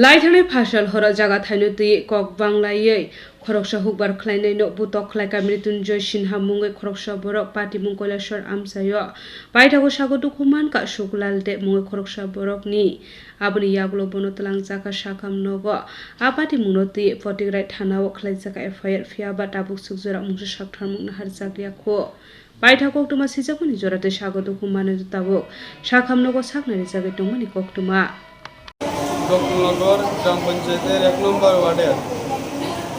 लाइथाने फासल हर जागा थाइनो दै कक बांलायै खरकसा हुकबार खलायनाय न बुतक खलायका मृत्युंजय सिन्हा मुंगै खरकसा बरक पार्टी मुं कैलाशर आमसायो बायथागो सागो दुखुमान का सुकलाल दे मुंगै खरकसा बरक नि आबनि यागलो बनो तलां जाका साकाम नगो आपाति मुंगति फटिग्राय थानाव खलाय जाका एफआईआर फियाबा ताबुक सुकजरा मुंसे साकथार मुंना हार जागलिया खो बायथागो अक्टुमा सिजाकनि जराते सागो दुखुमान ताबुक साकाम नगो साकनानि जागे दंमनि कक्टुमा গোকুলনগর গ্রাম পঞ্চায়েতের ১ নম্বর ওয়ার্ডের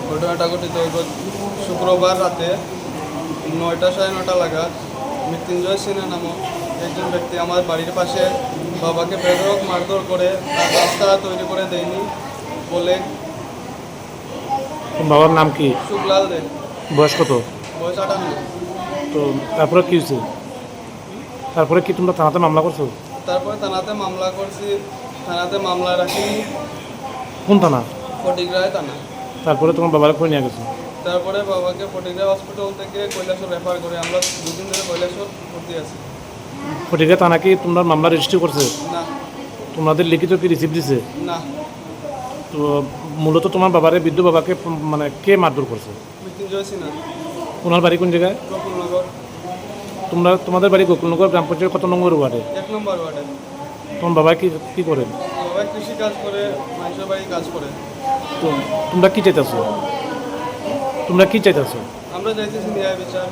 ঘটনাটা ঘটিত শুক্রবার রাতে ৯টা সাড়ে ৯টা নাগাদ মৃত্যুঞ্জয় সিনহা নামক একজন ব্যক্তি আমার বাড়ির পাশে বাবাকে বেধড়ক মারধর করে তার রাস্তা তৈরি করে দেয়নি বলে। বাবার নাম কি? শুকলাল দে। বয়স কত? বয়স ৫৮। তো তারপরে কি হয়েছে? তারপরে কি তোমরা থানাতে মামলা করছো? তারপরে থানাতে মামলা করছি, থানাতে মামলা রাখিনি। কোন থানা? ফটিকরায় থানা। তারপরে তোমার বাবারে করে নিয়ে গেছো? তারপরে বাবাকে ফটিকরা হসপিটাল থেকে কৈলাসর রেফার করে আমরা দুদিন ধরে কৈলাসর ভর্তি আছি। ফটিকরা থানা কি তোমরা মামলা রেজিস্ট্রি করছে? না। তোমাদের লিখিত কি রিসিভ দিছে? না। তো মূলত তোমার বাবারে বৃদ্ধ বাবাকে মানে কে মারধর করছে? মৃত্যুঞ্জয় সিনহা। ওনার বাড়ি কোন জায়গায়? গোকুলনগর। তোমাদের বাড়ি গোকুলনগর গ্রাম পঞ্চায়েত কত নম্বর ওয়ার্ডে? ১ নম্বর ওয়ার্ডে। তোমার বাবা কি করেন? বাবা কৃষি কাজ করে, মানুষের বাড়ি কাজ করে। তো তোমরা কি চাইতেছো? আমরা চাইতেছি ন্যায় বিচার।